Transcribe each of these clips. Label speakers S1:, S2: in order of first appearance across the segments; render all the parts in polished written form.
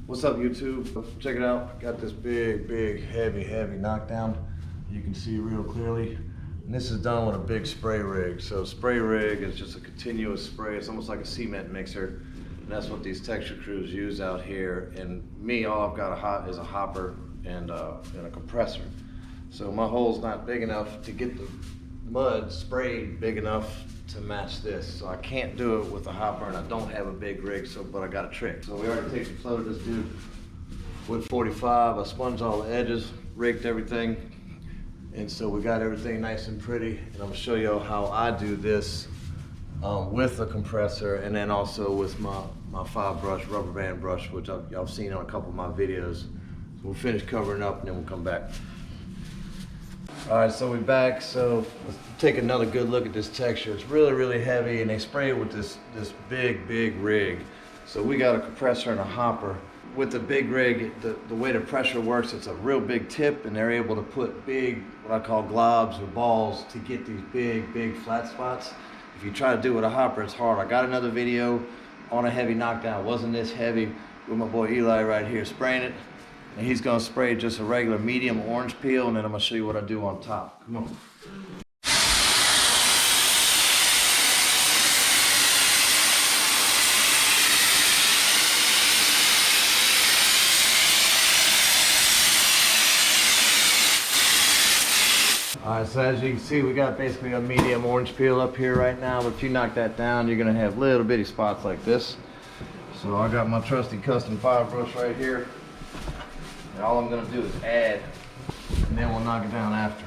S1: What's up, YouTube? Check it out. Got this big, heavy knockdown. You can see real clearly. And this is done with a big spray rig. So spray rig is just a continuous spray. It's almost like a cement mixer. And that's what these texture crews use out here. And me, all I've got is a hopper and a compressor. So my hole's not big enough to get the mud sprayed big enough to match this. So I can't do it with a hopper, and I don't have a big rig, but I got a trick. So we already taped and floated this dude with 45. I sponged all the edges, rigged everything, and so we got everything nice and pretty. And I'm gonna show you how I do this with a compressor, and then also with my 5-brush rubber band brush, which y'all seen on a couple of my videos. So we'll finish covering up, and then we'll come back. All right, so we're back. So let's take another good look at this texture. It's really heavy, and they spray it with this big rig. So we got a compressor and a hopper. With the big rig, the way the pressure works, it's a real big tip, and they're able to put big, what I call globs or balls, to get these big flat spots. If you try to do it with a hopper, it's hard. I got another video on a heavy knockdown. It wasn't this heavy, with my boy Eli right here spraying it. And he's gonna spray just a regular medium orange peel, and then I'm gonna show you what I do on top. Come on. All right, so as you can see, we got basically a medium orange peel up here right now, but if you knock that down, you're gonna have little bitty spots like this. So I got my trusty custom 5-brush right here. And all I'm gonna do is add, and then we'll knock it down after.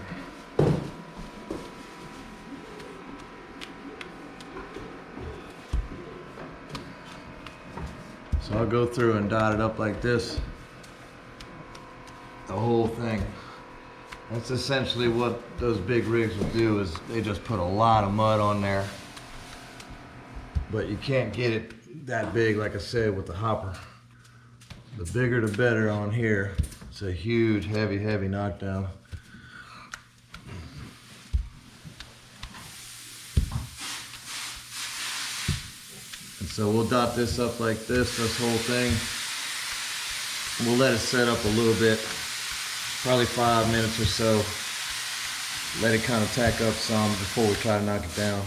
S1: So I'll go through and dot it up like this, the whole thing. That's essentially what those big rigs will do, is they just put a lot of mud on there. But you can't get it that big, like I said, with the hopper. The bigger the better on here. It's a huge, heavy knockdown. And so we'll dot this up like this whole thing. We'll let it set up a little bit, probably 5 minutes or so. Let it kind of tack up some before we try to knock it down.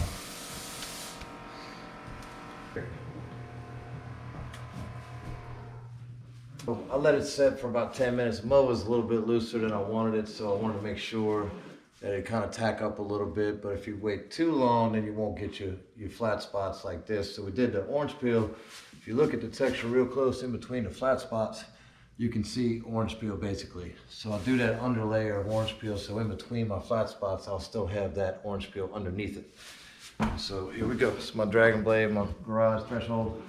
S1: I let it set for about 10 minutes. Mud was a little bit looser than I wanted it, so I wanted to make sure that it kind of tack up a little bit. But if you wait too long, then you won't get your flat spots like this. So we did the orange peel. If you look at the texture real close in between the flat spots, you can see orange peel basically. So I'll do that under layer of orange peel, so in between my flat spots, I'll still have that orange peel underneath it. So here we go. It's my Dragon Blade, my garage threshold.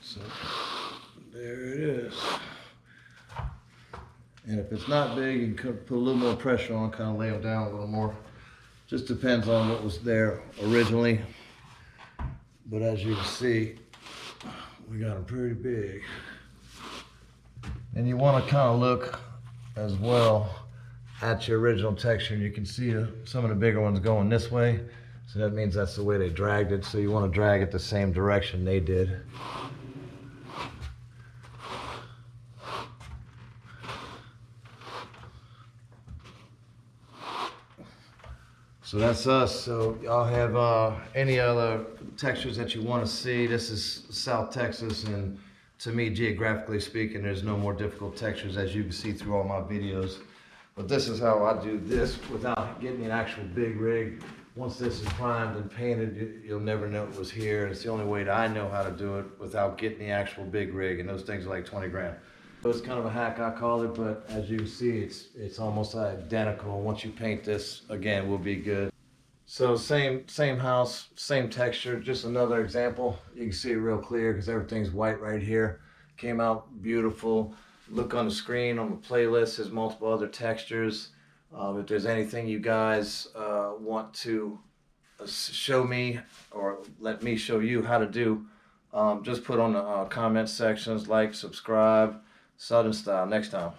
S1: So there it is. And if it's not big, you can put a little more pressure on, kind of lay them down a little more. Just depends on what was there originally. But as you can see, we got them pretty big. And you want to kind of look as well at your original texture. And you can see some of the bigger ones going this way. So that means that's the way they dragged it. So you want to drag it the same direction they did. So that's us. So y'all have any other textures that you want to see? This is South Texas, and to me, geographically speaking, there's no more difficult textures, as you can see through all my videos. But this is how I do this without getting an actual big rig. Once this is primed and painted, you'll never know it was here. And it's the only way that I know how to do it without getting the actual big rig, and those things are like 20 grand. So it's kind of a hack, I call it, but as you can see, it's almost identical. Once you paint this, again, we'll be good. So same house, same texture, just another example. You can see it real clear because everything's white right here. Came out beautiful. Look on the screen, on the playlist, there's multiple other textures. If there's anything you guys want to show me or let me show you how to do, just put on the comment sections, like, subscribe, Southern Style. Next time.